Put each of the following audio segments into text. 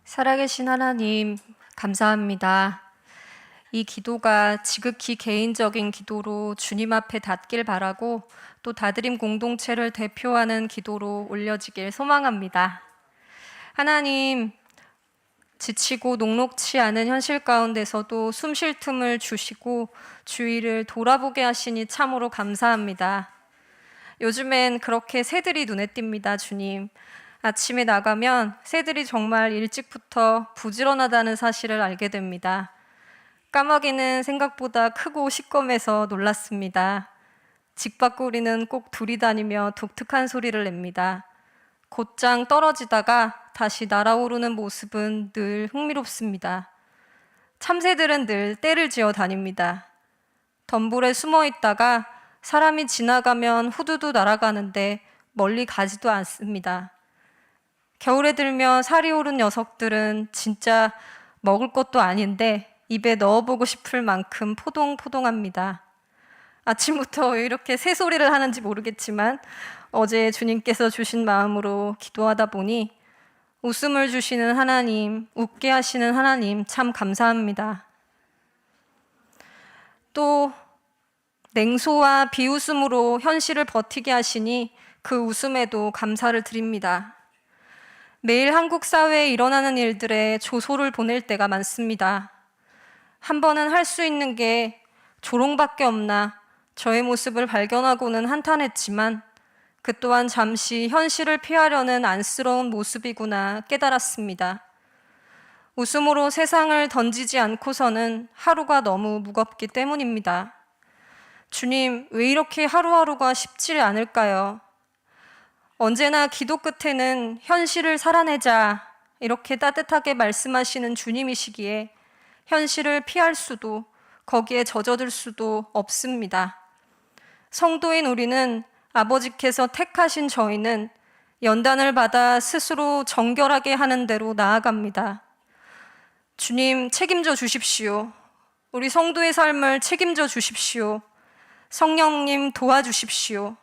살아계신 하나님, 감사합니다. 이 기도가 지극히 개인적인 기도로 주님 앞에 닿길 바라고 또 다드림 공동체를 대표하는 기도로 올려지길 소망합니다. 하나님, 지치고 녹록치 않은 현실 가운데서도 숨 쉴 틈을 주시고 주위를 돌아보게 하시니 참으로 감사합니다. 요즘엔 그렇게 새들이 눈에 띕니다, 주님. 아침에 나가면 새들이 정말 일찍부터 부지런하다는 사실을 알게 됩니다. 까마귀는 생각보다 크고 시꺼매서 놀랐습니다. 직박구리는 꼭 둘이 다니며 독특한 소리를 냅니다. 곧장 떨어지다가 다시 날아오르는 모습은 늘 흥미롭습니다. 참새들은 늘 떼를 지어 다닙니다. 덤불에 숨어 있다가 사람이 지나가면 후두두 날아가는데 멀리 가지도 않습니다. 겨울에 들면 살이 오른 녀석들은 진짜 먹을 것도 아닌데 입에 넣어보고 싶을 만큼 포동포동합니다. 아침부터 왜 이렇게 새소리를 하는지 모르겠지만 어제 주님께서 주신 마음으로 기도하다 보니 웃음을 주시는 하나님, 웃게 하시는 하나님 참 감사합니다. 또 냉소와 비웃음으로 현실을 버티게 하시니 그 웃음에도 감사를 드립니다. 매일 한국 사회에 일어나는 일들에 조소를 보낼 때가 많습니다. 한 번은 할 수 있는 게 조롱밖에 없나 저의 모습을 발견하고는 한탄했지만 그 또한 잠시 현실을 피하려는 안쓰러운 모습이구나 깨달았습니다. 웃음으로 세상을 던지지 않고서는 하루가 너무 무겁기 때문입니다. 주님, 왜 이렇게 하루하루가 쉽지 않을까요? 언제나 기도 끝에는 현실을 살아내자 이렇게 따뜻하게 말씀하시는 주님이시기에 현실을 피할 수도 거기에 젖어들 수도 없습니다. 성도인 우리는 아버지께서 택하신 저희는 연단을 받아 스스로 정결하게 하는 대로 나아갑니다. 주님 책임져 주십시오. 우리 성도의 삶을 책임져 주십시오. 성령님 도와주십시오.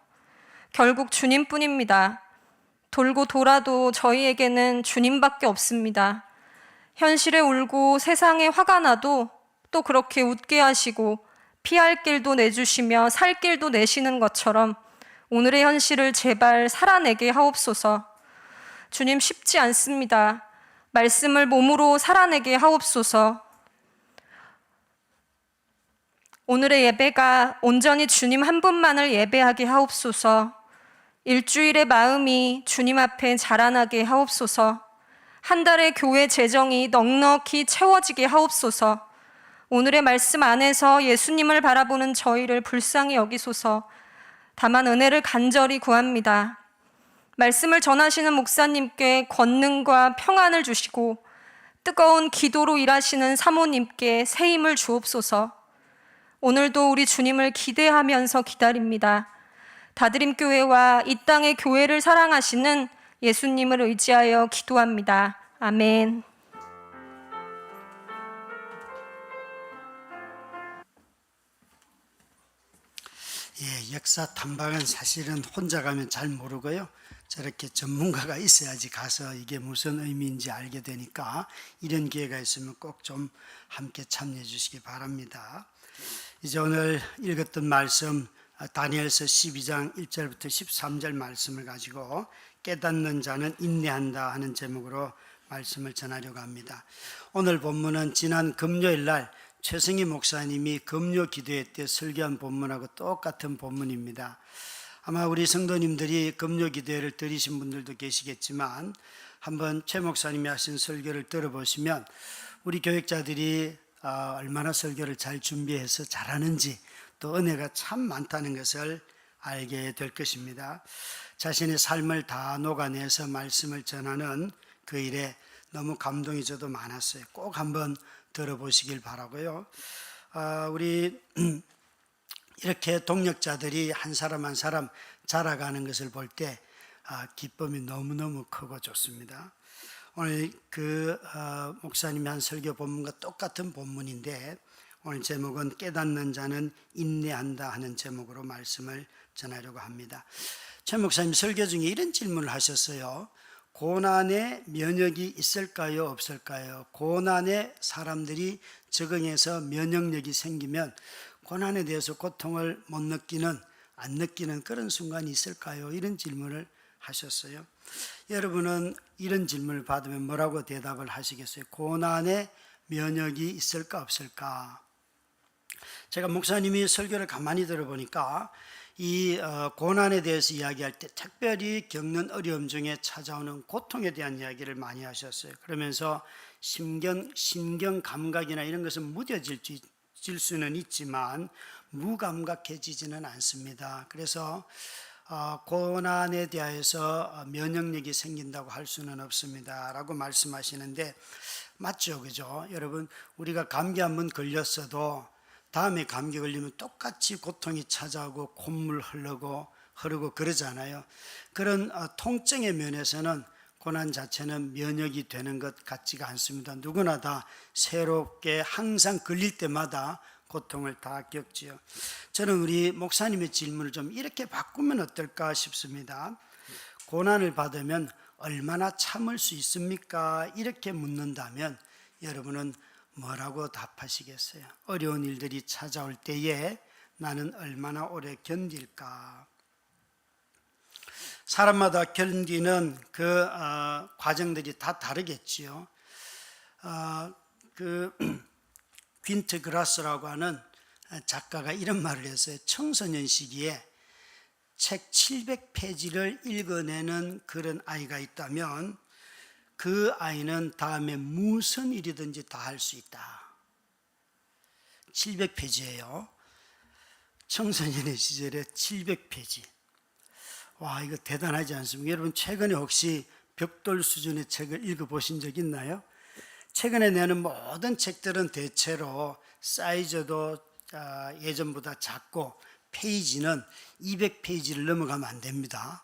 결국 주님뿐입니다. 돌고 돌아도 저희에게는 주님밖에 없습니다. 현실에 울고 세상에 화가 나도 또 그렇게 웃게 하시고 피할 길도 내주시며 살 길도 내시는 것처럼 오늘의 현실을 제발 살아내게 하옵소서. 주님 쉽지 않습니다. 말씀을 몸으로 살아내게 하옵소서. 오늘의 예배가 온전히 주님 한 분만을 예배하게 하옵소서. 일주일의 마음이 주님 앞에 자라나게 하옵소서. 한 달의 교회 재정이 넉넉히 채워지게 하옵소서. 오늘의 말씀 안에서 예수님을 바라보는 저희를 불쌍히 여기소서. 다만 은혜를 간절히 구합니다. 말씀을 전하시는 목사님께 권능과 평안을 주시고 뜨거운 기도로 일하시는 사모님께 새 힘을 주옵소서. 오늘도 우리 주님을 기대하면서 기다립니다. 다드림교회와 이 땅의 교회를 사랑하시는 예수님을 의지하여 기도합니다. 아멘. 역사 탐방은 사실은 혼자 가면 잘 모르고요. 저렇게 전문가가 있어야지 가서 이게 무슨 의미인지 알게 되니까 이런 기회가 있으면 꼭 좀 함께 참여해 주시기 바랍니다. 이제 오늘 읽었던 말씀 다니엘서 12장 1절부터 13절 말씀을 가지고 깨닫는 자는 인내한다 하는 제목으로 말씀을 전하려고 합니다. 오늘 본문은 지난 금요일 날 최승희 목사님이 금요 기도회 때 설교한 본문하고 똑같은 본문입니다. 아마 우리 성도님들이 금요 기도회를 들으신 분들도 계시겠지만 한번 최 목사님이 하신 설교를 들어보시면 우리 교육자들이 얼마나 설교를 잘 준비해서 잘하는지 또 은혜가 참 많다는 것을 알게 될 것입니다. 자신의 삶을 다 녹아내서 말씀을 전하는 그 일에 너무 감동이 저도 많았어요. 꼭 한번 들어보시길 바라고요. 우리 이렇게 동력자들이 한 사람 한 사람 자라가는 것을 볼 때 기쁨이 너무너무 크고 좋습니다. 오늘 그 목사님이 한 설교 본문과 똑같은 본문인데 오늘 제목은 깨닫는 자는 인내한다 하는 제목으로 말씀을 전하려고 합니다. 최 목사님 설교 중에 이런 질문을 하셨어요. 고난에 면역이 있을까요, 없을까요? 고난에 사람들이 적응해서 면역력이 생기면 고난에 대해서 고통을 못 느끼는, 안 느끼는 그런 순간이 있을까요? 이런 질문을 하셨어요. 여러분은 이런 질문을 받으면 뭐라고 대답을 하시겠어요? 고난에 면역이 있을까, 없을까? 제가 목사님이 설교를 가만히 들어보니까 이 고난에 대해서 이야기할 때 특별히 겪는 어려움 중에 찾아오는 고통에 대한 이야기를 많이 하셨어요. 그러면서 신경 감각이나 이런 것은 무뎌질 수는 있지만 무감각해지지는 않습니다. 그래서 고난에 대해서 면역력이 생긴다고 할 수는 없습니다 라고 말씀하시는데 맞죠, 그죠? 여러분, 우리가 감기 한번 걸렸어도 다음에 감기 걸리면 똑같이 고통이 찾아오고 콧물 흐르고 그러잖아요. 그런 통증의 면에서는 고난 자체는 면역이 되는 것 같지가 않습니다. 누구나 다 새롭게 항상 걸릴 때마다 고통을 다 겪지요. 저는 우리 목사님의 질문을 좀 이렇게 바꾸면 어떨까 싶습니다. 고난을 받으면 얼마나 참을 수 있습니까? 이렇게 묻는다면 여러분은 뭐라고 답하시겠어요? 어려운 일들이 찾아올 때에 나는 얼마나 오래 견딜까? 사람마다 견디는 그 과정들이 다 다르겠지요. 퀸트 그라스라고 하는 작가가 이런 말을 했어요. 청소년 시기에 책 700페이지를 읽어내는 그런 아이가 있다면 그 아이는 다음에 무슨 일이든지 다 할 수 있다. 700페이지예요. 청소년의 시절에 700페이지. 와, 이거 대단하지 않습니까? 여러분 최근에 혹시 벽돌 수준의 책을 읽어보신 적 있나요? 최근에 내는 모든 책들은 대체로 사이즈도 예전보다 작고 페이지는 200페이지를 넘어가면 안 됩니다.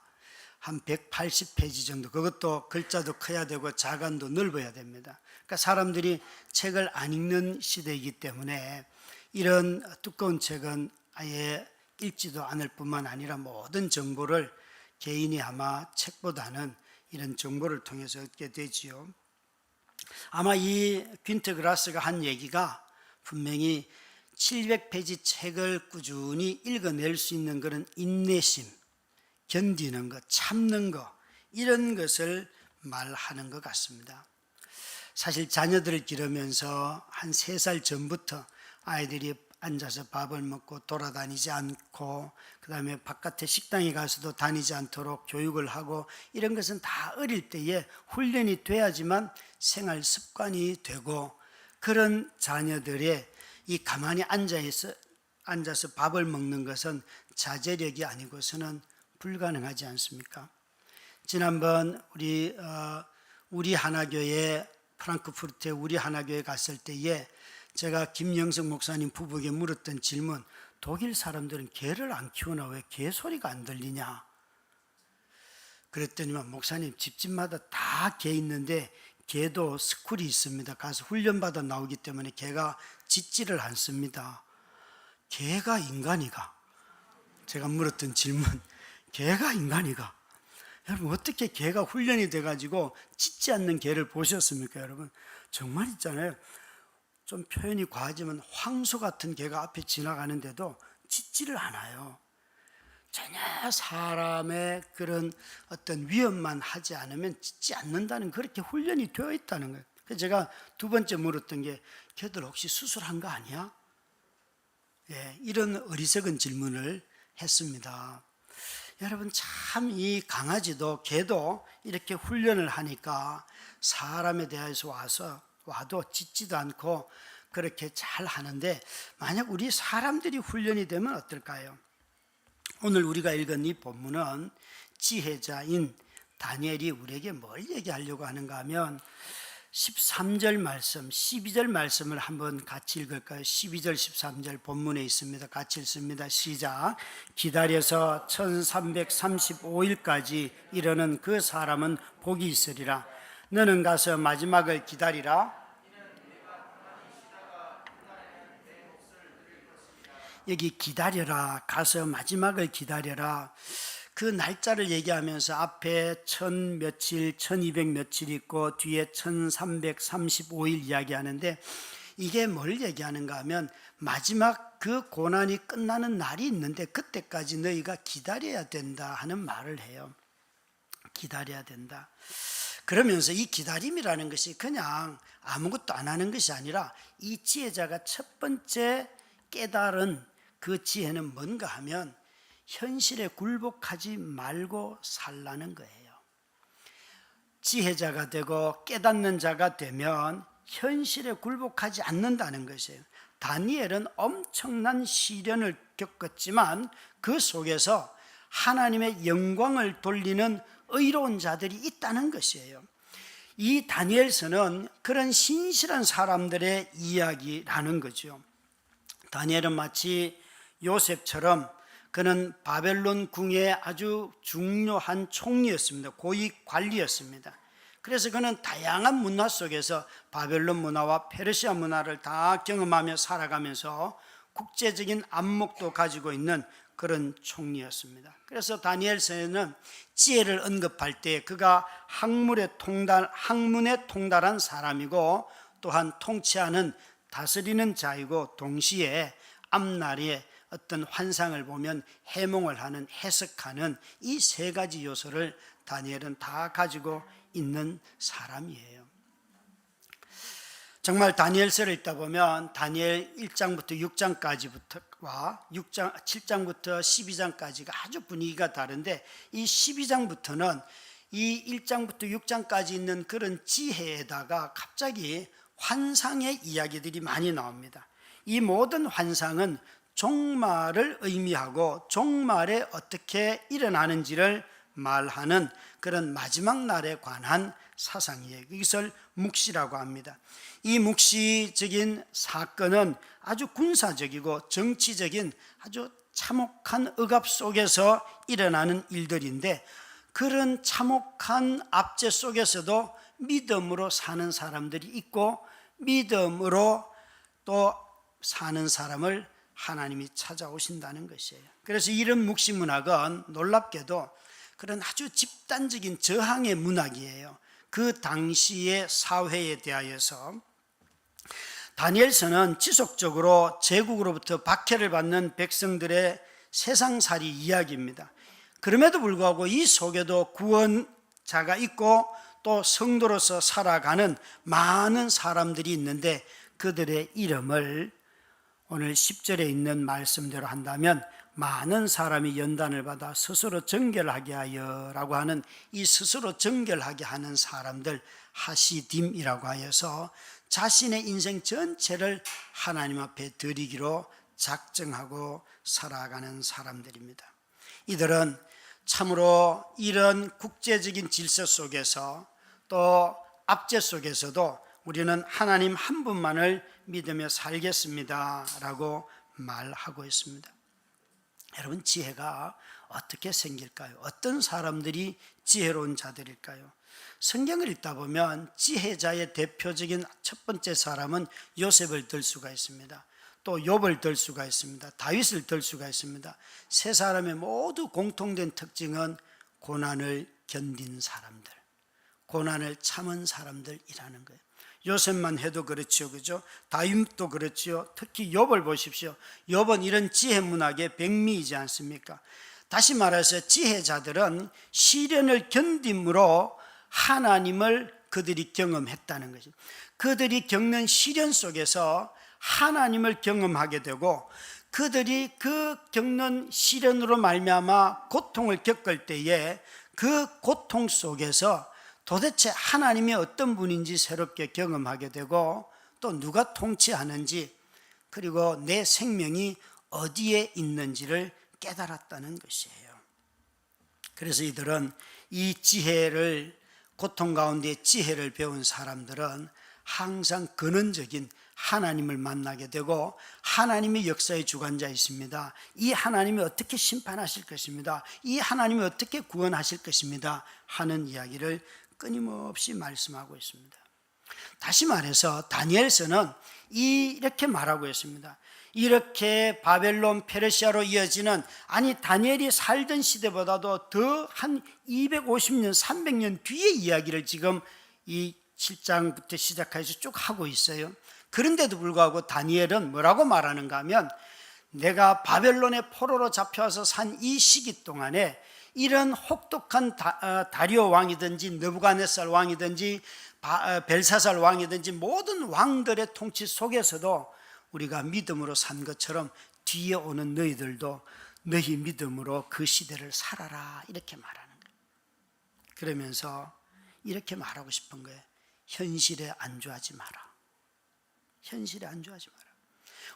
한 180페이지 정도, 그것도 글자도 커야 되고 자간도 넓어야 됩니다. 그러니까 사람들이 책을 안 읽는 시대이기 때문에 이런 두꺼운 책은 아예 읽지도 않을 뿐만 아니라 모든 정보를 개인이 아마 책보다는 이런 정보를 통해서 얻게 되지요. 아마 이 퀸트 그라스가 한 얘기가 분명히 700페이지 책을 꾸준히 읽어낼 수 있는 그런 인내심, 견디는 것, 참는 것, 이런 것을 말하는 것 같습니다. 사실 자녀들을 기르면서 한 3살 전부터 아이들이 앉아서 밥을 먹고 돌아다니지 않고 그 다음에 바깥에 식당에 가서도 다니지 않도록 교육을 하고 이런 것은 다 어릴 때에 훈련이 돼야지만 생활 습관이 되고 그런 자녀들의 이 가만히 앉아서 밥을 먹는 것은 자제력이 아니고서는 불가능하지 않습니까? 지난번 우리 하나교회 프랑크푸르트에 우리 하나교회 갔을 때에 제가 김영석 목사님 부부에게 물었던 질문, 독일 사람들은 개를 안 키우나 왜 개 소리가 안 들리냐? 그랬더니만 목사님 집집마다 다 개 있는데 개도 스쿨이 있습니다. 가서 훈련받아 나오기 때문에 개가 짖지를 않습니다. 개가 인간이가? 제가 물었던 질문, 개가 인간이가? 여러분 어떻게 개가 훈련이 돼가지고 짖지 않는 개를 보셨습니까? 여러분 정말 있잖아요. 좀 표현이 과하지만 황소 같은 개가 앞에 지나가는데도 짖지를 않아요. 전혀 사람의 그런 어떤 위협만 하지 않으면 짖지 않는다는 그렇게 훈련이 되어 있다는 거예요. 그래서 제가 두 번째 물었던 게 걔들 혹시 수술한 거 아니야? 예, 이런 어리석은 질문을 했습니다. 여러분 참 이 강아지도 개도 이렇게 훈련을 하니까 사람에 대해서 와도 짖지도 않고 그렇게 잘 하는데 만약 우리 사람들이 훈련이 되면 어떨까요? 오늘 우리가 읽은 이 본문은 지혜자인 다니엘이 우리에게 뭘 얘기하려고 하는가 하면 13절 말씀, 12절 말씀을 한번 같이 읽을까요? 12절, 13절 본문에 있습니다. 같이 읽습니다. 시작. 기다려서 1335일까지 이르는 그 사람은 복이 있으리라. 너는 가서 마지막을 기다리라. 여기 기다려라, 가서 마지막을 기다려라. 그 날짜를 얘기하면서 앞에 1000 며칠, 1200 며칠 있고 뒤에 1335일 이야기하는데, 이게 뭘 얘기하는가 하면 마지막 그 고난이 끝나는 날이 있는데 그때까지 너희가 기다려야 된다 하는 말을 해요. 기다려야 된다. 그러면서 이 기다림이라는 것이 그냥 아무것도 안 하는 것이 아니라, 이 지혜자가 첫 번째 깨달은 그 지혜는 뭔가 하면 현실에 굴복하지 말고 살라는 거예요. 지혜자가 되고 깨닫는 자가 되면 현실에 굴복하지 않는다는 것이에요. 다니엘은 엄청난 시련을 겪었지만 그 속에서 하나님의 영광을 돌리는 의로운 자들이 있다는 것이에요. 이 다니엘서는 그런 신실한 사람들의 이야기라는 거죠. 다니엘은 마치 요셉처럼 그는 바벨론 궁의 아주 중요한 총리였습니다. 고위 관리였습니다. 그래서 그는 다양한 문화 속에서 바벨론 문화와 페르시아 문화를 다 경험하며 살아가면서 국제적인 안목도 가지고 있는 그런 총리였습니다. 그래서 다니엘서에는 지혜를 언급할 때 그가 학문에 통달한 사람이고, 또한 통치하는 다스리는 자이고, 동시에 앞날에 어떤 환상을 보면 해몽을 하는, 해석하는 이 세 가지 요소를 다니엘은 다 가지고 있는 사람이에요. 정말 다니엘서를 읽다 보면 다니엘 1장부터 6장까지와 7장부터 12장까지가 아주 분위기가 다른데, 이 12장부터는 이 1장부터 6장까지 있는 그런 지혜에다가 갑자기 환상의 이야기들이 많이 나옵니다. 이 모든 환상은 종말을 의미하고 종말에 어떻게 일어나는지를 말하는 그런 마지막 날에 관한 사상이에요. 이것을 묵시라고 합니다. 이 묵시적인 사건은 아주 군사적이고 정치적인 아주 참혹한 억압 속에서 일어나는 일들인데, 그런 참혹한 압제 속에서도 믿음으로 사는 사람들이 있고, 믿음으로 또 사는 사람을 하나님이 찾아오신다는 것이에요. 그래서 이런 묵시 문학은 놀랍게도 그런 아주 집단적인 저항의 문학이에요. 그 당시의 사회에 대하여서 다니엘서는 지속적으로 제국으로부터 박해를 받는 백성들의 세상살이 이야기입니다. 그럼에도 불구하고 이 속에도 구원자가 있고 또 성도로서 살아가는 많은 사람들이 있는데, 그들의 이름을 오늘 10절에 있는 말씀대로 한다면 많은 사람이 연단을 받아 스스로 정결하게 하여 라고 하는, 이 스스로 정결하게 하는 사람들, 하시딤이라고 하여서 자신의 인생 전체를 하나님 앞에 드리기로 작정하고 살아가는 사람들입니다. 이들은 참으로 이런 국제적인 질서 속에서 또 압제 속에서도 우리는 하나님 한 분만을 믿으며 살겠습니다 라고 말하고 있습니다. 여러분, 지혜가 어떻게 생길까요? 어떤 사람들이 지혜로운 자들일까요? 성경을 읽다 보면 지혜자의 대표적인 첫 번째 사람은 요셉을 들 수가 있습니다. 또 욥을 들 수가 있습니다. 다윗을 들 수가 있습니다. 세 사람의 모두 공통된 특징은 고난을 견딘 사람들, 고난을 참은 사람들이라는 거예요. 요셉만 해도 그렇죠, 그죠? 다윗도 그렇죠. 특히 욥을 보십시오. 욥은 이런 지혜 문학의 백미이지 않습니까? 다시 말해서 지혜자들은 시련을 견딤으로 하나님을 그들이 경험했다는 거죠. 그들이 겪는 시련 속에서 하나님을 경험하게 되고, 그들이 그 겪는 시련으로 말미암아 고통을 겪을 때에 그 고통 속에서 도대체 하나님이 어떤 분인지 새롭게 경험하게 되고, 또 누가 통치하는지, 그리고 내 생명이 어디에 있는지를 깨달았다는 것이에요. 그래서 이들은 이 지혜를, 고통 가운데 지혜를 배운 사람들은 항상 근원적인 하나님을 만나게 되고, 하나님이 역사의 주관자이십니다. 이 하나님이 어떻게 심판하실 것입니다. 이 하나님이 어떻게 구원하실 것입니다 하는 이야기를 끊임없이 말씀하고 있습니다. 다시 말해서 다니엘서는 이렇게 말하고 있습니다. 이렇게 바벨론 페르시아로 이어지는, 아니 다니엘이 살던 시대보다도 더 한 250년 300년 뒤의 이야기를 지금 이 7장부터 시작해서 쭉 하고 있어요. 그런데도 불구하고 다니엘은 뭐라고 말하는가 하면, 내가 바벨론의 포로로 잡혀와서 산 이 시기 동안에 이런 혹독한 다리오 왕이든지 느부갓네살 왕이든지 벨사살 왕이든지 모든 왕들의 통치 속에서도 우리가 믿음으로 산 것처럼 뒤에 오는 너희들도 너희 믿음으로 그 시대를 살아라, 이렇게 말하는 거예요. 그러면서 이렇게 말하고 싶은 거예요. 현실에 안주하지 마라. 현실에 안주하지 마라.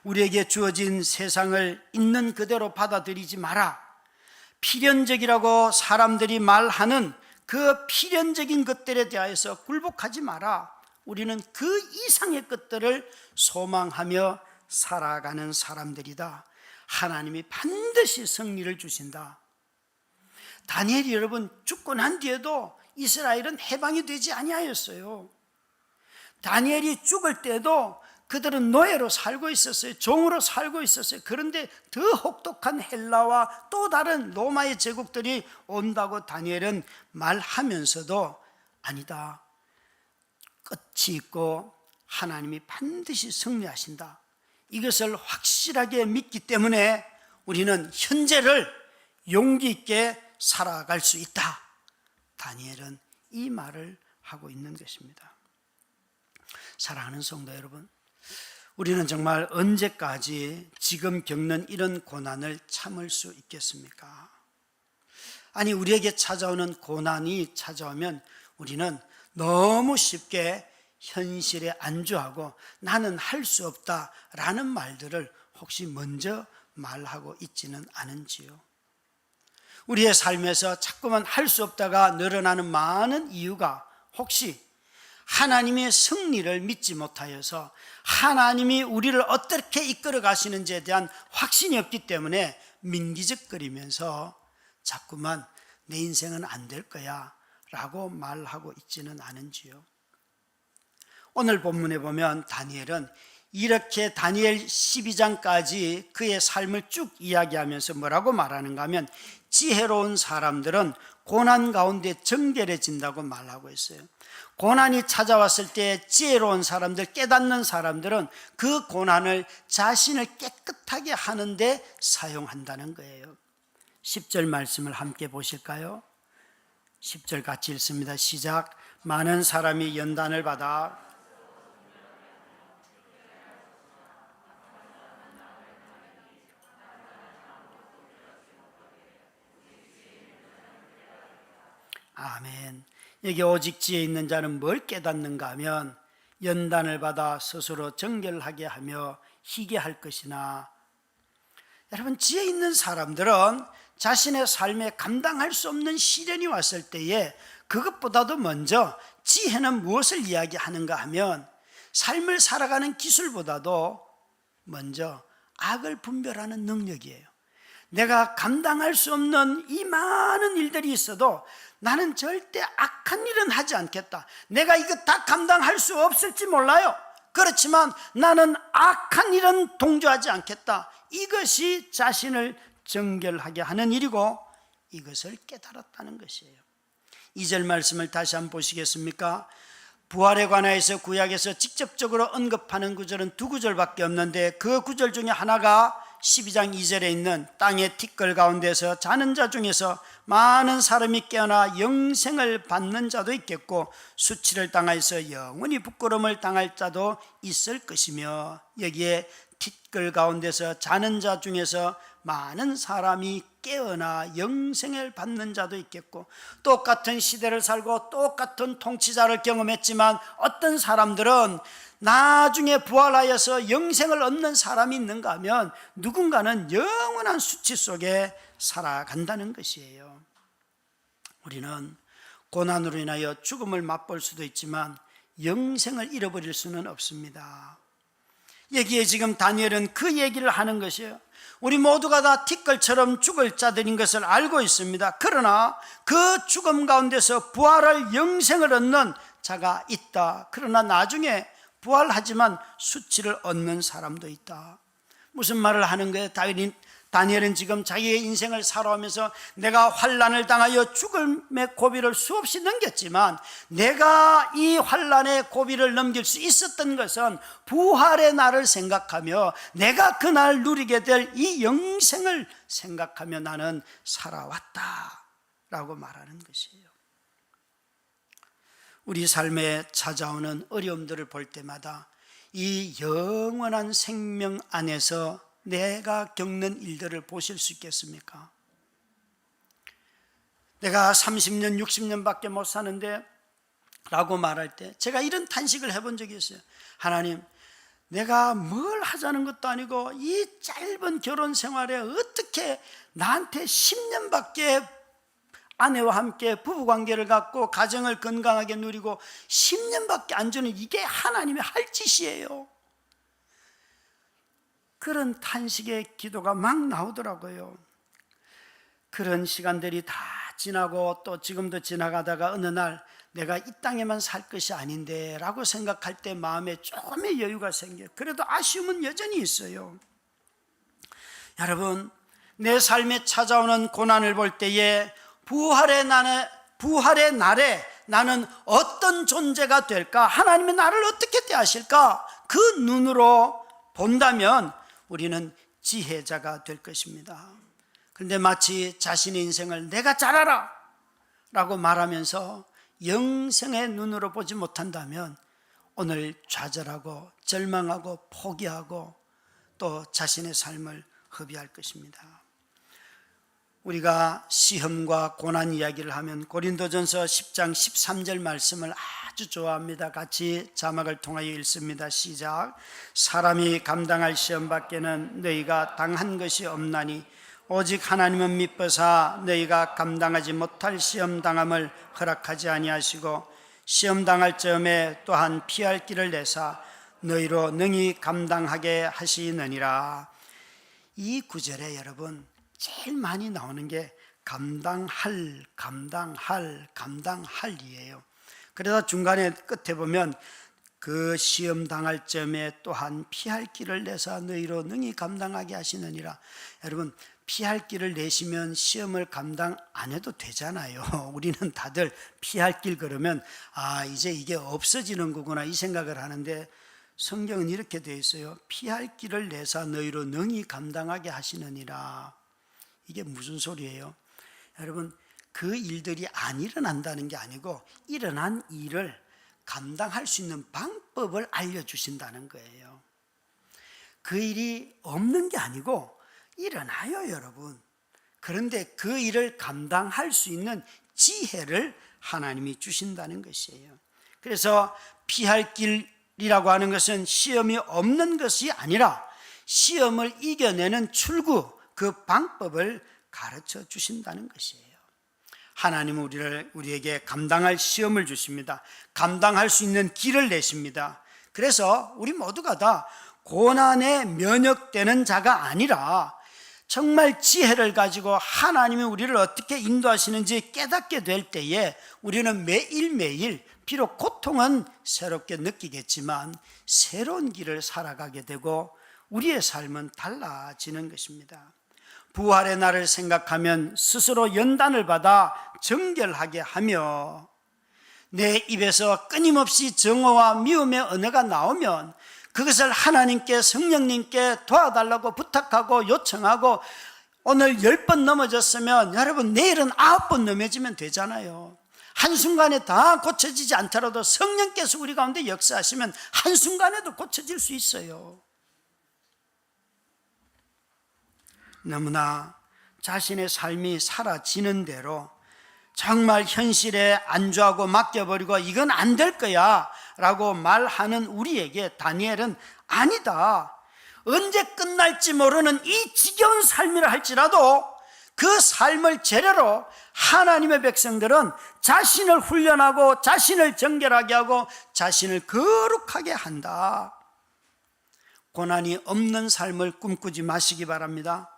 우리에게 주어진 세상을 있는 그대로 받아들이지 마라. 필연적이라고 사람들이 말하는 그 필연적인 것들에 대해서 굴복하지 마라. 우리는 그 이상의 것들을 소망하며 살아가는 사람들이다. 하나님이 반드시 승리를 주신다. 다니엘이 여러분 죽고 난 뒤에도 이스라엘은 해방이 되지 아니하였어요. 다니엘이 죽을 때도 그들은 노예로 살고 있었어요. 종으로 살고 있었어요. 그런데 더 혹독한 헬라와 또 다른 로마의 제국들이 온다고 다니엘은 말하면서도 아니다, 끝이 있고 하나님이 반드시 승리하신다, 이것을 확실하게 믿기 때문에 우리는 현재를 용기 있게 살아갈 수 있다. 다니엘은 이 말을 하고 있는 것입니다. 사랑하는 성도 여러분, 우리는 정말 언제까지 지금 겪는 이런 고난을 참을 수 있겠습니까? 아니, 우리에게 찾아오는 고난이 찾아오면 우리는 너무 쉽게 현실에 안주하고 나는 할 수 없다라는 말들을 혹시 먼저 말하고 있지는 않은지요? 우리의 삶에서 자꾸만 할 수 없다가 늘어나는 많은 이유가 혹시 하나님의 승리를 믿지 못하여서 하나님이 우리를 어떻게 이끌어 가시는지에 대한 확신이 없기 때문에 민기적거리면서 자꾸만 내 인생은 안 될 거야 라고 말하고 있지는 않은지요? 오늘 본문에 보면 다니엘은 이렇게 다니엘 12장까지 그의 삶을 쭉 이야기하면서 뭐라고 말하는가 하면, 지혜로운 사람들은 고난 가운데 정결해진다고 말하고 있어요. 고난이 찾아왔을 때 지혜로운 사람들, 깨닫는 사람들은 그 고난을 자신을 깨끗하게 하는데 사용한다는 거예요. 10절 말씀을 함께 보실까요? 10절 같이 읽습니다. 시작. 많은 사람이 연단을 받아 아멘. 여기 오직 지혜 있는 자는 뭘 깨닫는가 하면 연단을 받아 스스로 정결하게 하며 희게 할 것이나, 여러분, 지혜 있는 사람들은 자신의 삶에 감당할 수 없는 시련이 왔을 때에 그것보다도 먼저 지혜는 무엇을 이야기하는가 하면 삶을 살아가는 기술보다도 먼저 악을 분별하는 능력이에요. 내가 감당할 수 없는 이 많은 일들이 있어도 나는 절대 악한 일은 하지 않겠다. 내가 이거 다 감당할 수 없을지 몰라요. 그렇지만 나는 악한 일은 동조하지 않겠다. 이것이 자신을 정결하게 하는 일이고 이것을 깨달았다는 것이에요. 2절 말씀을 다시 한번 보시겠습니까? 부활에 관하여서 구약에서 직접적으로 언급하는 구절은 두 구절밖에 없는데 그 구절 중에 하나가 12장 2절에 있는 땅의 티끌 가운데서 자는 자 중에서 많은 사람이 깨어나 영생을 받는 자도 있겠고 수치를 당하여서 영원히 부끄러움을 당할 자도 있을 것이며, 여기에 티끌 가운데서 자는 자 중에서 많은 사람이 깨어나 영생을 받는 자도 있겠고, 똑같은 시대를 살고 똑같은 통치자를 경험했지만 어떤 사람들은 나중에 부활하여서 영생을 얻는 사람이 있는가 하면 누군가는 영원한 수치 속에 살아간다는 것이에요. 우리는 고난으로 인하여 죽음을 맛볼 수도 있지만 영생을 잃어버릴 수는 없습니다. 여기에 지금 다니엘은 그 얘기를 하는 것이에요. 우리 모두가 다 티끌처럼 죽을 자들인 것을 알고 있습니다. 그러나 그 죽음 가운데서 부활할 영생을 얻는 자가 있다. 그러나 나중에 부활하지만 수치를 얻는 사람도 있다. 무슨 말을 하는 거예요? 다니엘은 지금 자기의 인생을 살아오면서 내가 환난을 당하여 죽음의 고비를 수없이 넘겼지만 내가 이 환난의 고비를 넘길 수 있었던 것은 부활의 날을 생각하며 내가 그날 누리게 될 이 영생을 생각하며 나는 살아왔다 라고 말하는 것이에요. 우리 삶에 찾아오는 어려움들을 볼 때마다 이 영원한 생명 안에서 내가 겪는 일들을 보실 수 있겠습니까? 내가 30년, 60년밖에 못 사는데 라고 말할 때 제가 이런 탄식을 해본 적이 있어요. 하나님, 내가 뭘 하자는 것도 아니고 이 짧은 결혼 생활에 어떻게 나한테 10년밖에 아내와 함께 부부관계를 갖고 가정을 건강하게 누리고 10년밖에 안 주는 이게 하나님이 할 짓이에요. 그런 탄식의 기도가 막 나오더라고요. 그런 시간들이 다 지나고 또 지금도 지나가다가 어느 날 내가 이 땅에만 살 것이 아닌데 라고 생각할 때 마음에 조금의 여유가 생겨요. 그래도 아쉬움은 여전히 있어요. 여러분, 내 삶에 찾아오는 고난을 볼 때에 부활의 날에 나는 어떤 존재가 될까? 하나님이 나를 어떻게 대하실까? 그 눈으로 본다면 우리는 지혜자가 될 것입니다. 그런데 마치 자신의 인생을 내가 잘 알아 라고 말하면서 영생의 눈으로 보지 못한다면 오늘 좌절하고 절망하고 포기하고 또 자신의 삶을 허비할 것입니다. 우리가 시험과 고난 이야기를 하면 고린도전서 10장 13절 말씀을 아주 좋아합니다. 같이 자막을 통하여 읽습니다. 시작. 사람이 감당할 시험 밖에는 너희가 당한 것이 없나니 오직 하나님은 미쁘사 너희가 감당하지 못할 시험 당함을 허락하지 아니하시고 시험 당할 즈음에 또한 피할 길을 내사 너희로 능히 감당하게 하시느니라. 이 구절에 여러분 제일 많이 나오는 게 감당할이에요. 그래서 중간에 끝에 보면 그 시험 당할 점에 또한 피할 길을 내사 너희로 능히 감당하게 하시느니라. 여러분, 피할 길을 내시면 시험을 감당 안 해도 되잖아요. 우리는 다들 피할 길 그러면 이제 이게 없어지는 거구나 이 생각을 하는데 성경은 이렇게 되어 있어요. 피할 길을 내사 너희로 능히 감당하게 하시느니라. 이게 무슨 소리예요? 여러분, 그 일들이 안 일어난다는 게 아니고 일어난 일을 감당할 수 있는 방법을 알려주신다는 거예요. 그 일이 없는 게 아니고 일어나요, 여러분. 그런데 그 일을 감당할 수 있는 지혜를 하나님이 주신다는 것이에요. 그래서 피할 길이라고 하는 것은 시험이 없는 것이 아니라 시험을 이겨내는 출구, 그 방법을 가르쳐 주신다는 것이에요. 하나님은 우리에게 감당할 시험을 주십니다. 감당할 수 있는 길을 내십니다. 그래서 우리 모두가 다 고난에 면역되는 자가 아니라 정말 지혜를 가지고 하나님이 우리를 어떻게 인도하시는지 깨닫게 될 때에 우리는 매일매일 비록 고통은 새롭게 느끼겠지만 새로운 길을 살아가게 되고 우리의 삶은 달라지는 것입니다. 부활의 날을 생각하면 스스로 연단을 받아 정결하게 하며 내 입에서 끊임없이 정오와 미움의 언어가 나오면 그것을 하나님께 성령님께 도와달라고 부탁하고 요청하고 오늘 10번 넘어졌으면 여러분 내일은 9번 넘어지면 되잖아요. 한순간에 다 고쳐지지 않더라도 성령께서 우리 가운데 역사하시면 한순간에도 고쳐질 수 있어요. 너무나 자신의 삶이 사라지는 대로 정말 현실에 안주하고 맡겨버리고 이건 안 될 거야 라고 말하는 우리에게 다니엘은 아니다, 언제 끝날지 모르는 이 지겨운 삶이라 할지라도 그 삶을 재료로 하나님의 백성들은 자신을 훈련하고 자신을 정결하게 하고 자신을 거룩하게 한다. 고난이 없는 삶을 꿈꾸지 마시기 바랍니다.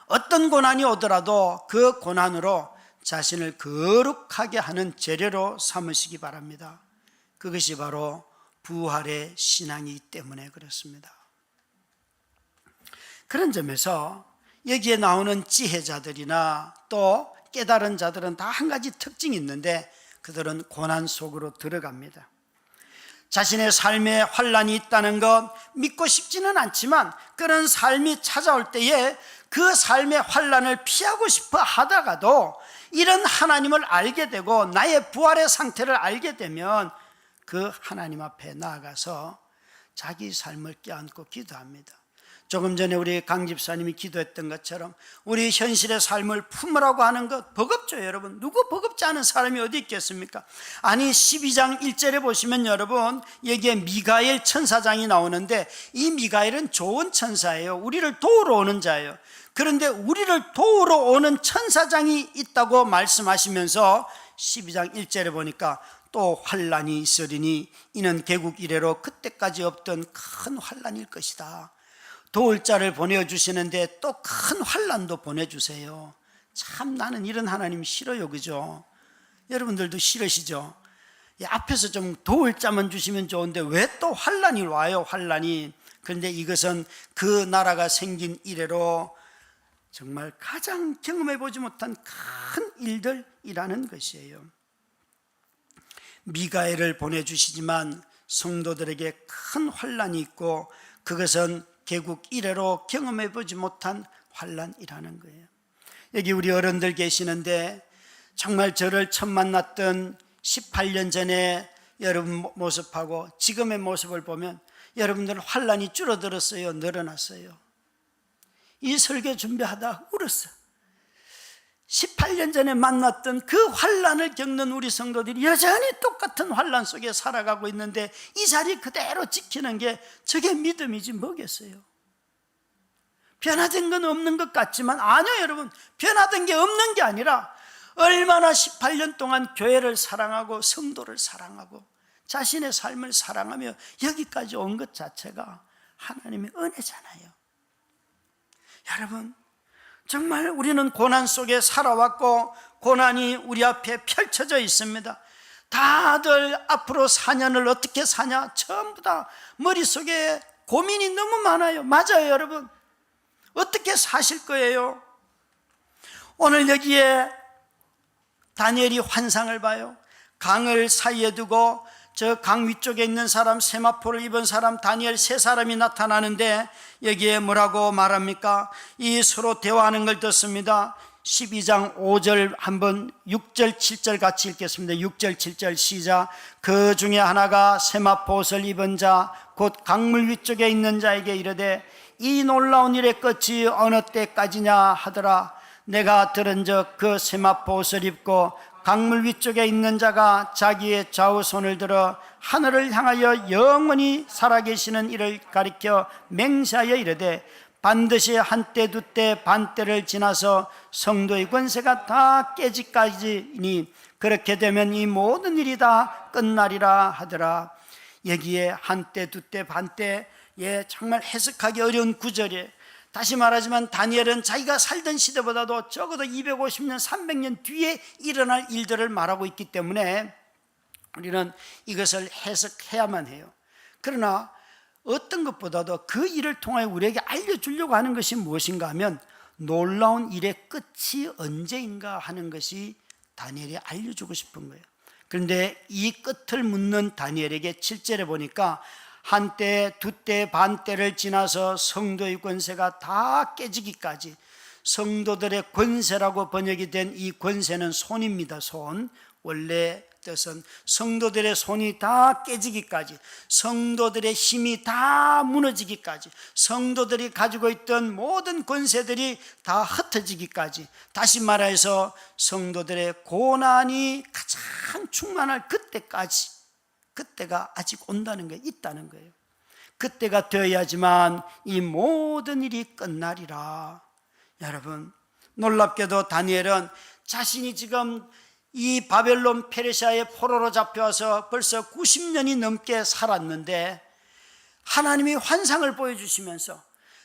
어떤 고난이 오더라도 그 고난으로 자신을 거룩하게 하는 재료로 삼으시기 바랍니다. 그것이 바로 부활의 신앙이기 때문에 그렇습니다. 그런 점에서 여기에 나오는 지혜자들이나 또 깨달은 자들은 다 한 가지 특징이 있는데, 그들은 고난 속으로 들어갑니다. 자신의 삶에 환란이 있다는 것 믿고 싶지는 않지만, 그런 삶이 찾아올 때에 그 삶의 환란을 피하고 싶어 하다가도 이런 하나님을 알게 되고 나의 부활의 상태를 알게 되면 그 하나님 앞에 나아가서 자기 삶을 껴안고 기도합니다. 조금 전에 우리 강 집사님이 기도했던 것처럼 우리 현실의 삶을 품으라고 하는 것 버겁죠, 여러분. 누구 버겁지 않은 사람이 어디 있겠습니까? 아니, 12장 1절에 보시면 여러분, 여기에 미가엘 천사장이 나오는데, 이 미가엘은 좋은 천사예요. 우리를 도우러 오는 자예요. 그런데 우리를 도우러 오는 천사장이 있다고 말씀하시면서 12장 1절에 보니까 또 환란이 있으리니 이는 개국 이래로 그때까지 없던 큰 환란일 것이다. 도울 자를 보내주시는데 또 큰 환란도 보내주세요. 참 나는 이런 하나님 싫어요, 그죠? 여러분들도 싫으시죠? 앞에서 좀 도울 자만 주시면 좋은데 왜 또 환란이 와요, 환란이. 그런데 이것은 그 나라가 생긴 이래로 정말 가장 경험해 보지 못한 큰 일들이라는 것이에요. 미가엘을 보내주시지만 성도들에게 큰 환란이 있고, 그것은 개국 이래로 경험해 보지 못한 환란이라는 거예요. 여기 우리 어른들 계시는데, 정말 저를 처음 만났던 18년 전에 여러분 모습하고 지금의 모습을 보면 여러분들 환란이 줄어들었어요, 늘어났어요? 이 설교 준비하다 울었어. 18년 전에 만났던 그 환란을 겪는 우리 성도들이 여전히 똑같은 환란 속에 살아가고 있는데, 이 자리 그대로 지키는 게 저게 믿음이지 뭐겠어요? 변화된 건 없는 것 같지만 아니요, 여러분. 변화된 게 없는 게 아니라 얼마나 18년 동안 교회를 사랑하고 성도를 사랑하고 자신의 삶을 사랑하며 여기까지 온 것 자체가 하나님의 은혜잖아요. 여러분, 정말 우리는 고난 속에 살아왔고 고난이 우리 앞에 펼쳐져 있습니다. 다들 앞으로 4년을 어떻게 사냐, 전부 다 머릿속에 고민이 너무 많아요. 맞아요, 여러분. 어떻게 사실 거예요? 오늘 여기에 다니엘이 환상을 봐요. 강을 사이에 두고 저 강 위쪽에 있는 사람, 세마포를 입은 사람 다니엘 세 사람이 나타나는데, 여기에 뭐라고 말합니까? 이 서로 대화하는 걸 듣습니다. 12장 5절 한번 6절 7절 같이 읽겠습니다. 6절 7절 시작. 그 중에 하나가 세마포옷을 입은 자 곧 강물 위쪽에 있는 자에게 이르되 이 놀라운 일의 끝이 어느 때까지냐 하더라. 내가 들은즉 그 세마포옷을 입고 강물 위쪽에 있는 자가 자기의 좌우 손을 들어 하늘을 향하여 영원히 살아계시는 이를 가리켜 맹세하여 이르되 반드시 한때 두때 반때를 지나서 성도의 권세가 다 깨지까지니 그렇게 되면 이 모든 일이 다 끝나리라 하더라. 여기에 한때 두때 반때, 정말 해석하기 어려운 구절이에요. 다시 말하지만 다니엘은 자기가 살던 시대보다도 적어도 250년, 300년 뒤에 일어날 일들을 말하고 있기 때문에 우리는 이것을 해석해야만 해요. 그러나 어떤 것보다도 그 일을 통해 우리에게 알려주려고 하는 것이 무엇인가 하면 놀라운 일의 끝이 언제인가 하는 것이 다니엘이 알려주고 싶은 거예요. 그런데 이 끝을 묻는 다니엘에게 7절에 보니까 한때, 두때, 반때를 지나서 성도의 권세가 다 깨지기까지, 성도들의 권세라고 번역이 된 이 권세는 손입니다. 손. 원래 뜻은 성도들의 손이 다 깨지기까지, 성도들의 힘이 다 무너지기까지, 성도들이 가지고 있던 모든 권세들이 다 흩어지기까지, 다시 말해서 성도들의 고난이 가장 충만할 그때까지, 그때가 아직 온다는 게 있다는 거예요. 그때가 되어야지만 이 모든 일이 끝나리라. 여러분, 놀랍게도 다니엘은 자신이 지금 이 바벨론 페르시아의 포로로 잡혀와서 벌써 90년이 넘게 살았는데 하나님이 환상을 보여주시면서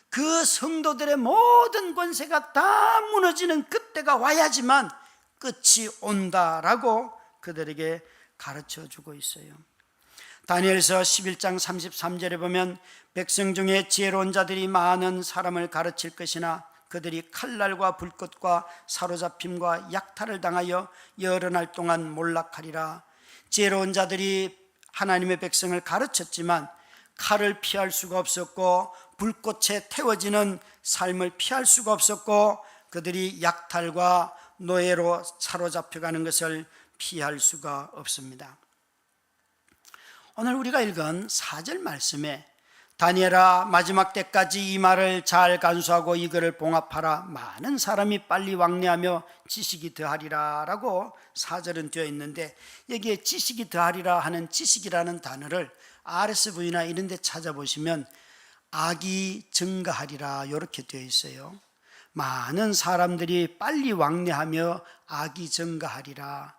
그 성도들의 모든 권세가 다 무너지는 그때가 와야지만 끝이 온다라고 그들에게 가르쳐 주고 있어요. 다니엘서 11장 33절에 보면 백성 중에 지혜로운 자들이 많은 사람을 가르칠 것이나 그들이 칼날과 불꽃과 사로잡힘과 약탈을 당하여 여러 날 동안 몰락하리라. 지혜로운 자들이 하나님의 백성을 가르쳤지만 칼을 피할 수가 없었고 불꽃에 태워지는 삶을 피할 수가 없었고 그들이 약탈과 노예로 사로잡혀가는 것을 피할 수가 없습니다. 오늘 우리가 읽은 4절 말씀에 다니엘아 마지막 때까지 이 말을 잘 간수하고 이거를 봉합하라. 많은 사람이 빨리 왕래하며 지식이 더하리라 라고 4절은 되어 있는데 여기에 지식이 더하리라 하는 지식이라는 단어를 RSV나 이런 데 찾아보시면 악이 증가하리라 이렇게 되어 있어요. 많은 사람들이 빨리 왕래하며 악이 증가하리라.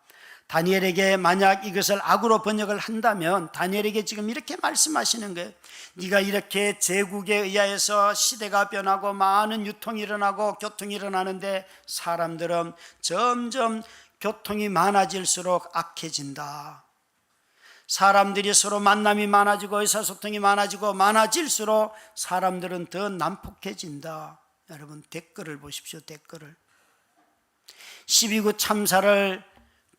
다니엘에게 만약 이것을 악으로 번역을 한다면 다니엘에게 지금 이렇게 말씀하시는 거예요. 네가 이렇게 제국에 의하여서 시대가 변하고 많은 유통이 일어나고 교통이 일어나는데 사람들은 점점 교통이 많아질수록 악해진다. 사람들이 서로 만남이 많아지고 의사소통이 많아질수록 사람들은 더 난폭해진다. 여러분 댓글을 보십시오. 댓글을 12구 참사를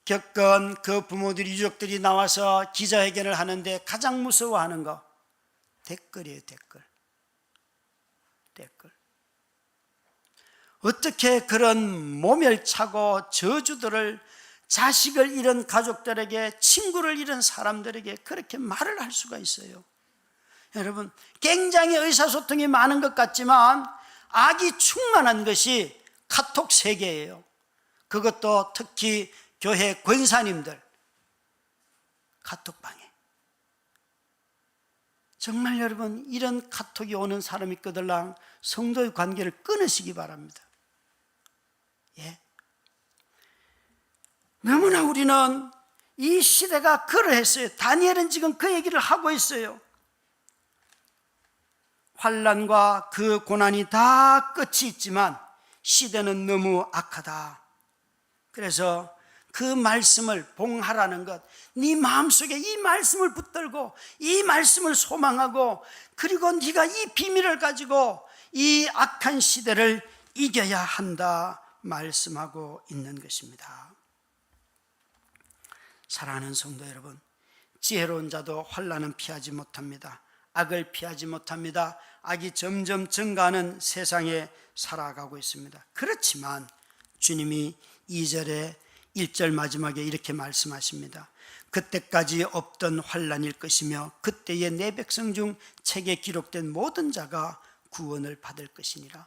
겪은 그 부모들이 유족들이 나와서 기자회견을 하는데 가장 무서워하는 거 댓글이에요. 댓글. 어떻게 그런 모멸차고 저주들을 자식을 잃은 가족들에게 친구를 잃은 사람들에게 그렇게 말을 할 수가 있어요. 여러분 굉장히 의사소통이 많은 것 같지만 악이 충만한 것이 카톡 세계예요. 그것도 특히 교회 권사님들 카톡방에 정말 여러분 이런 카톡이 오는 사람이 있거들랑 성도의 관계를 끊으시기 바랍니다. 예. 너무나 우리는 이 시대가 그러했어요. 다니엘은 지금 그 얘기를 하고 있어요. 환난과 그 고난이 다 끝이 있지만 시대는 너무 악하다. 그래서 그 말씀을 봉하라는 것, 네 마음속에 이 말씀을 붙들고 이 말씀을 소망하고 그리고 네가 이 비밀을 가지고 이 악한 시대를 이겨야 한다 말씀하고 있는 것입니다. 사랑하는 성도 여러분, 지혜로운 자도 환난은 피하지 못합니다. 악을 피하지 못합니다. 악이 점점 증가하는 세상에 살아가고 있습니다. 그렇지만 주님이 2절에 1절 마지막에 이렇게 말씀하십니다. 그때까지 없던 환난일 것이며 그때의 내 백성 중 책에 기록된 모든 자가 구원을 받을 것이니라.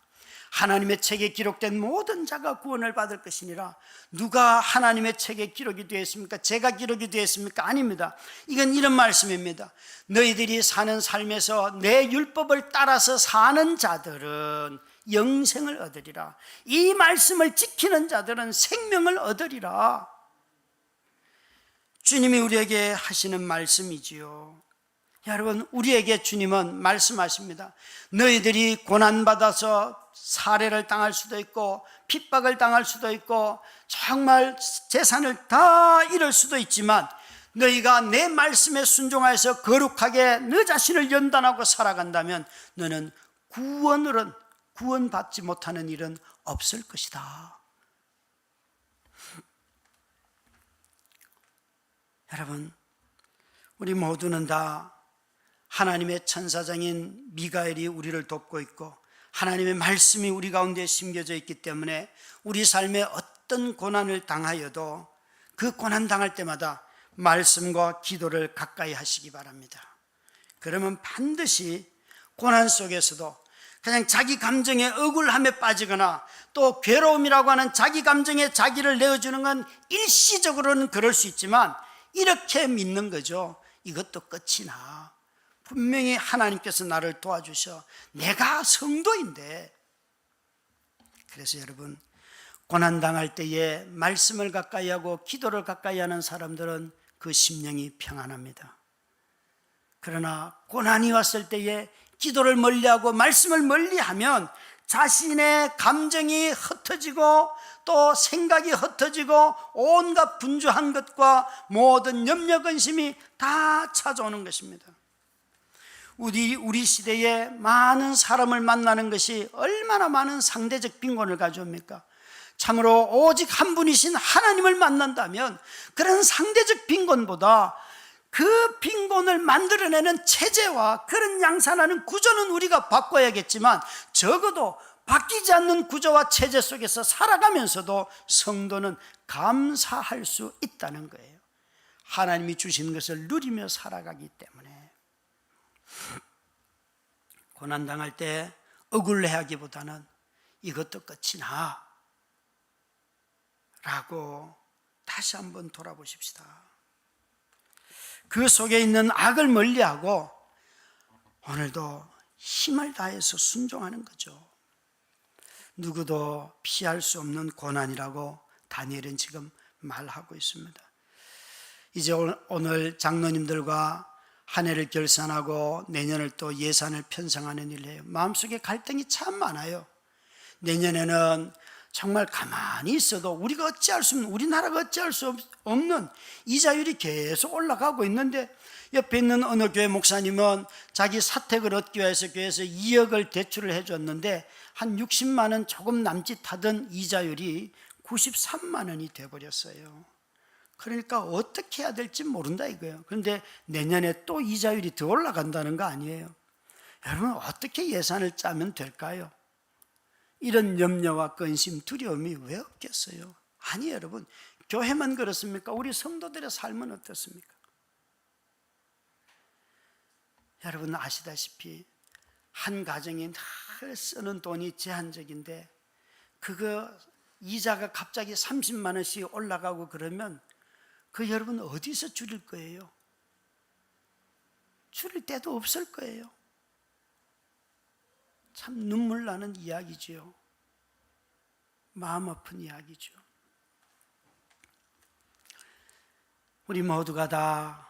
하나님의 책에 기록된 모든 자가 구원을 받을 것이니라. 누가 하나님의 책에 기록이 되어 있습니까? 제가 기록이 되어 있습니까? 아닙니다. 이건 이런 말씀입니다. 너희들이 사는 삶에서 내 율법을 따라서 사는 자들은 영생을 얻으리라. 이 말씀을 지키는 자들은 생명을 얻으리라. 주님이 우리에게 하시는 말씀이지요. 여러분 우리에게 주님은 말씀하십니다. 너희들이 고난받아서 살해를 당할 수도 있고 핍박을 당할 수도 있고 정말 재산을 다 잃을 수도 있지만 너희가 내 말씀에 순종하여서 거룩하게 너 자신을 연단하고 살아간다면 너는 구원받지 못하는 일은 없을 것이다. 여러분 우리 모두는 다 하나님의 천사장인 미가엘이 우리를 돕고 있고 하나님의 말씀이 우리 가운데 심겨져 있기 때문에 우리 삶에 어떤 고난을 당하여도 그 고난 당할 때마다 말씀과 기도를 가까이 하시기 바랍니다. 그러면 반드시 고난 속에서도 그냥 자기 감정에 억울함에 빠지거나 또 괴로움이라고 하는 자기 감정에 자기를 내어주는 건 일시적으로는 그럴 수 있지만 이렇게 믿는 거죠. 이것도 끝이 나. 분명히 하나님께서 나를 도와주셔. 내가 성도인데. 그래서 여러분 고난당할 때에 말씀을 가까이 하고 기도를 가까이 하는 사람들은 그 심령이 평안합니다. 그러나 고난이 왔을 때에 기도를 멀리하고 말씀을 멀리하면 자신의 감정이 흩어지고 또 생각이 흩어지고 온갖 분주한 것과 모든 염려 근심이 다 찾아오는 것입니다. 우리 시대에 많은 사람을 만나는 것이 얼마나 많은 상대적 빈곤을 가져옵니까? 참으로 오직 한 분이신 하나님을 만난다면 그런 상대적 빈곤보다 그 빈곤을 만들어내는 체제와 그런 양산하는 구조는 우리가 바꿔야겠지만 적어도 바뀌지 않는 구조와 체제 속에서 살아가면서도 성도는 감사할 수 있다는 거예요. 하나님이 주신 것을 누리며 살아가기 때문에 고난당할 때 억울해하기보다는 이것도 끝이나 라고 다시 한번 돌아보십시다. 그 속에 있는 악을 멀리하고 오늘도 힘을 다해서 순종하는 거죠. 누구도 피할 수 없는 고난이라고 다니엘은 지금 말하고 있습니다. 이제 오늘 장로님들과 한 해를 결산하고 내년을 또 예산을 편성하는 일을 해요. 마음속에 갈등이 참 많아요. 내년에는 정말 가만히 있어도 우리가 어찌할 수 없는, 우리나라가 어찌할 수 없는 이자율이 계속 올라가고 있는데 옆에 있는 어느 교회 목사님은 자기 사택을 얻기 위해서 교회에서 2억을 대출을 해줬는데 한 60만 원 조금 남짓하던 이자율이 93만 원이 돼버렸어요. 그러니까 어떻게 해야 될지 모른다 이거예요. 그런데 내년에 또 이자율이 더 올라간다는 거 아니에요. 여러분 어떻게 예산을 짜면 될까요? 이런 염려와 근심, 두려움이 왜 없겠어요? 아니 여러분, 교회만 그렇습니까? 우리 성도들의 삶은 어떻습니까? 여러분 아시다시피 한 가정이 늘 쓰는 돈이 제한적인데 그거 이자가 갑자기 30만 원씩 올라가고 그러면 그 여러분 어디서 줄일 거예요? 줄일 데도 없을 거예요. 참 눈물 나는 이야기지요. 마음 아픈 이야기죠. 우리 모두가 다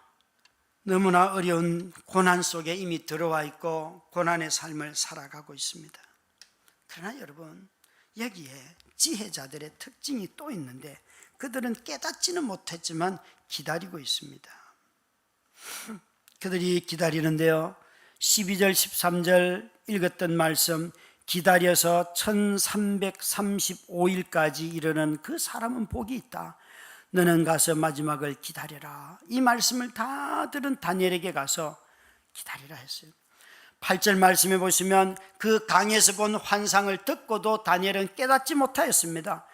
너무나 어려운 고난 속에 이미 들어와 있고 고난의 삶을 살아가고 있습니다. 그러나 여러분 여기에 지혜자들의 특징이 또 있는데 그들은 깨닫지는 못했지만 기다리고 있습니다. 그들이 기다리는데요 12절 13절 읽었던 말씀, 기다려서 1335일까지 이르는 그 사람은 복이 있다. 너는 가서 마지막을 기다려라. 이 말씀을 다 들은 다니엘에게 가서 기다리라 했어요. 8절 말씀해 보시면 그 강에서 본 환상을 듣고도 다니엘은 깨닫지 못하였습니다.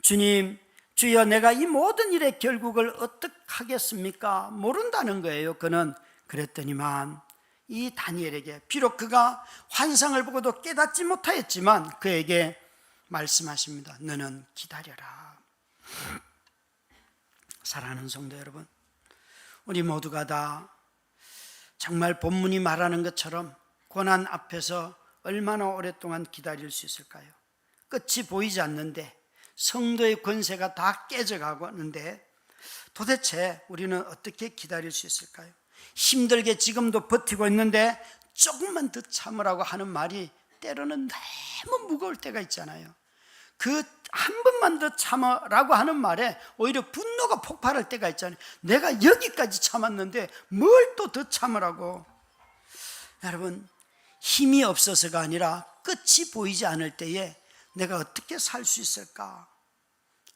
주님, 주여 내가 이 모든 일의 결국을 어떻게 하겠습니까? 모른다는 거예요. 그는 그랬더니만 이 다니엘에게 비록 그가 환상을 보고도 깨닫지 못하였지만 그에게 말씀하십니다. 너는 기다려라. 사랑하는 성도 여러분, 우리 모두가 다 정말 본문이 말하는 것처럼 고난 앞에서 얼마나 오랫동안 기다릴 수 있을까요? 끝이 보이지 않는데 성도의 권세가 다 깨져가고 있는데 도대체 우리는 어떻게 기다릴 수 있을까요? 힘들게 지금도 버티고 있는데 조금만 더 참으라고 하는 말이 때로는 너무 무거울 때가 있잖아요. 그 한 번만 더 참으라고 하는 말에 오히려 분노가 폭발할 때가 있잖아요. 내가 여기까지 참았는데 뭘 또 더 참으라고. 여러분 힘이 없어서가 아니라 끝이 보이지 않을 때에 내가 어떻게 살 수 있을까?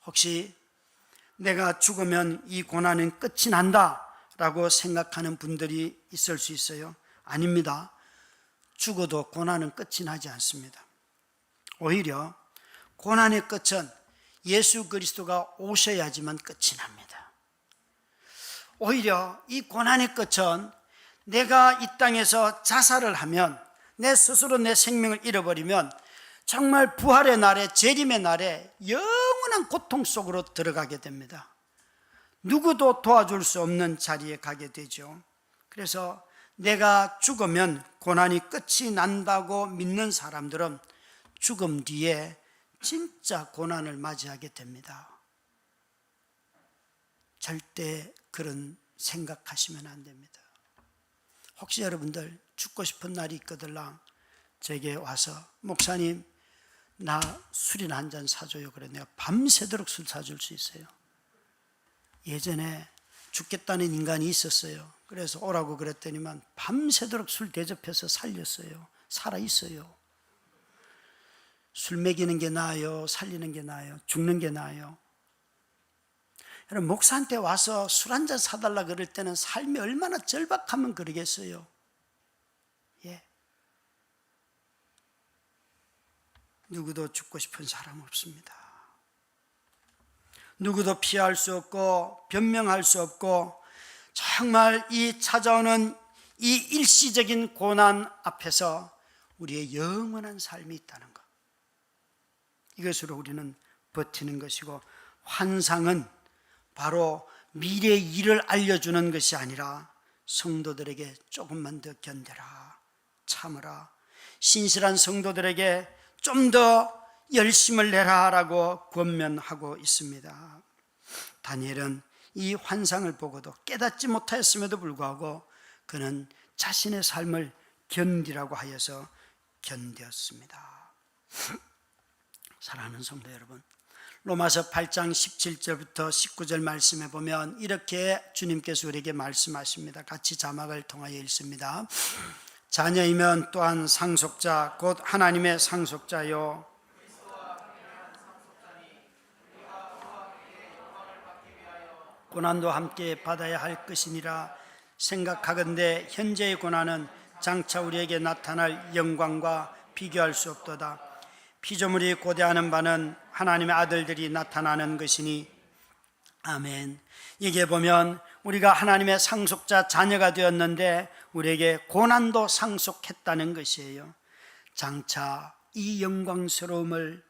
혹시 내가 죽으면 이 고난은 끝이 난다 라고 생각하는 분들이 있을 수 있어요. 아닙니다. 죽어도 고난은 끝이 나지 않습니다. 오히려 고난의 끝은 예수 그리스도가 오셔야지만 끝이 납니다. 오히려 이 고난의 끝은 내가 이 땅에서 자살을 하면 내 스스로 내 생명을 잃어버리면 정말 부활의 날에 재림의 날에 영원한 고통 속으로 들어가게 됩니다. 누구도 도와줄 수 없는 자리에 가게 되죠. 그래서 내가 죽으면 고난이 끝이 난다고 믿는 사람들은 죽음 뒤에 진짜 고난을 맞이하게 됩니다. 절대 그런 생각하시면 안 됩니다. 혹시 여러분들 죽고 싶은 날이 있거들랑 저에게 와서 목사님 나 술이나 한 잔 사줘요. 그래 내가 밤새도록 술 사줄 수 있어요. 예전에 죽겠다는 인간이 있었어요. 그래서 오라고 그랬더니만 밤새도록 술 대접해서 살렸어요. 살아있어요. 술 먹이는 게 나아요? 살리는 게 나아요? 죽는 게 나아요? 여러분, 목사한테 와서 술 한 잔 사달라 그럴 때는 삶이 얼마나 절박하면 그러겠어요. 예. 누구도 죽고 싶은 사람 없습니다. 누구도 피할 수 없고 변명할 수 없고 정말 이 찾아오는 이 일시적인 고난 앞에서 우리의 영원한 삶이 있다는 것, 이것으로 우리는 버티는 것이고, 환상은 바로 미래의 일을 알려주는 것이 아니라 성도들에게 조금만 더 견뎌라, 참으라, 신실한 성도들에게 좀 더 열심을 내라라고 권면하고 있습니다. 다니엘은 이 환상을 보고도 깨닫지 못하였음에도 불구하고 그는 자신의 삶을 견디라고 하여서 견뎠습니다. 사랑하는 성도 여러분, 로마서 8장 17절부터 19절 말씀에 보면 이렇게 주님께서 우리에게 말씀하십니다. 같이 자막을 통하여 읽습니다. 자녀이면 또한 상속자 곧 하나님의 상속자요, 고난도 함께 받아야 할 것이니라. 생각하건대 현재의 고난은 장차 우리에게 나타날 영광과 비교할 수 없도다. 피조물이 고대하는 바는 하나님의 아들들이 나타나는 것이니. 아멘. 여기에 보면 우리가 하나님의 상속자 자녀가 되었는데 우리에게 고난도 상속했다는 것이에요. 장차 이 영광스러움을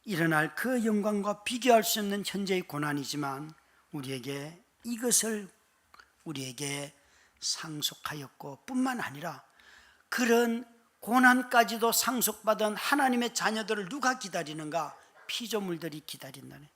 일어날 그 영광과 비교할 수 없는 현재의 고난이지만 우리에게 이것을 우리에게 상속하였고, 뿐만 아니라 그런 고난까지도 상속받은 하나님의 자녀들을 누가 기다리는가? 피조물들이 기다린다네.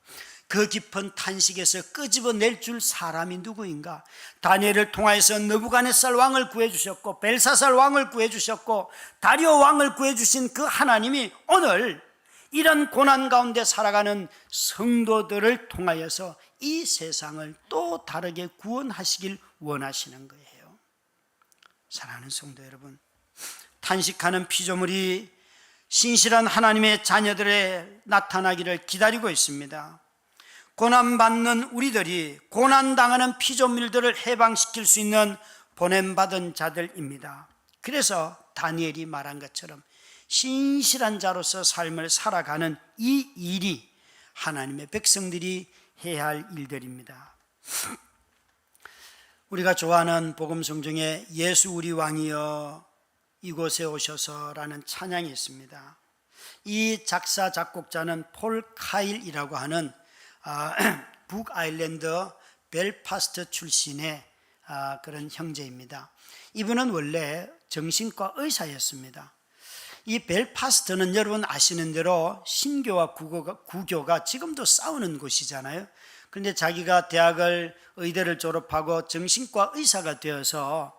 그 깊은 탄식에서 끄집어낼 줄 사람이 누구인가? 다니엘을 통하여서 느부갓네살 왕을 구해주셨고, 벨사살 왕을 구해주셨고, 다리오 왕을 구해주신 그 하나님이 오늘 이런 고난 가운데 살아가는 성도들을 통하여서 이 세상을 또 다르게 구원하시길 원하시는 거예요. 사랑하는 성도 여러분, 탄식하는 피조물이 신실한 하나님의 자녀들에 나타나기를 기다리고 있습니다. 고난받는 우리들이 고난당하는 피조물들을 해방시킬 수 있는 보냄받은 자들입니다. 그래서 다니엘이 말한 것처럼 신실한 자로서 삶을 살아가는 이 일이 하나님의 백성들이 해야 할 일들입니다. 우리가 좋아하는 복음성 중에 예수 우리 왕이여 이곳에 오셔서라는 찬양이 있습니다. 이 작사 작곡자는 폴 카일이라고 하는 북아일랜드 벨파스트 출신의 그런 형제입니다. 이분은 원래 정신과 의사였습니다. 이 벨파스트는 여러분 아시는 대로 신교와 구교가 지금도 싸우는 곳이잖아요. 그런데 자기가 의대를 졸업하고 정신과 의사가 되어서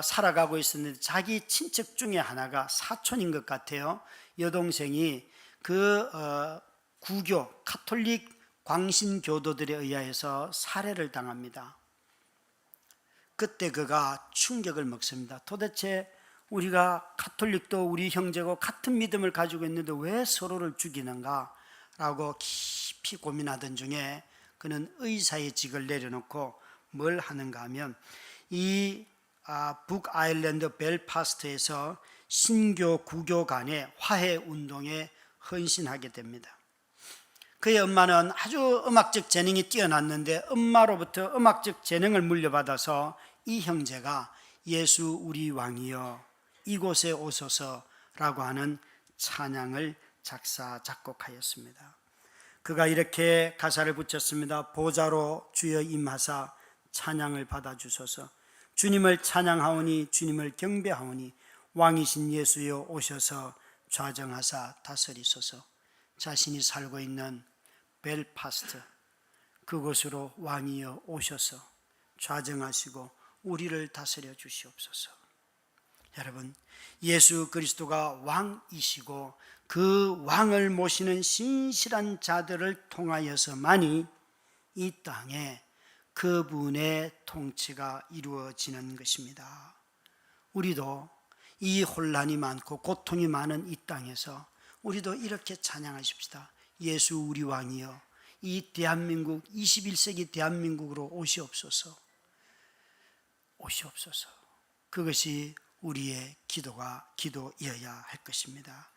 살아가고 있었는데, 자기 친척 중에 하나가 사촌인 것 같아요. 여동생이 그 구교 카톨릭 광신교도들에 의하여서 살해를 당합니다. 그때 그가 충격을 먹습니다. 도대체 우리가 가톨릭도 우리 형제고 같은 믿음을 가지고 있는데 왜 서로를 죽이는가 라고 깊이 고민하던 중에 그는 의사의 직을 내려놓고 뭘 하는가 하면 이 북아일랜드 벨파스트에서 신교 구교 간의 화해 운동에 헌신하게 됩니다. 그의 엄마는 아주 음악적 재능이 뛰어났는데 엄마로부터 음악적 재능을 물려받아서 이 형제가 예수 우리 왕이여 이곳에 오소서라고 하는 찬양을 작사 작곡하였습니다. 그가 이렇게 가사를 붙였습니다. 보좌로 주여 임하사 찬양을 받아주소서. 주님을 찬양하오니 주님을 경배하오니 왕이신 예수여 오셔서 좌정하사 다스리소서. 자신이 살고 있는 벨파스트 그곳으로 왕이여 오셔서 좌정하시고 우리를 다스려 주시옵소서. 여러분, 예수 그리스도가 왕이시고 그 왕을 모시는 신실한 자들을 통하여서만이 이 땅에 그분의 통치가 이루어지는 것입니다. 우리도 이 혼란이 많고 고통이 많은 이 땅에서 우리도 이렇게 찬양하십시다. 예수 우리 왕이여, 이 대한민국 21세기 대한민국으로 오시옵소서. 오시옵소서. 그것이 우리의 기도이어야 할 것입니다.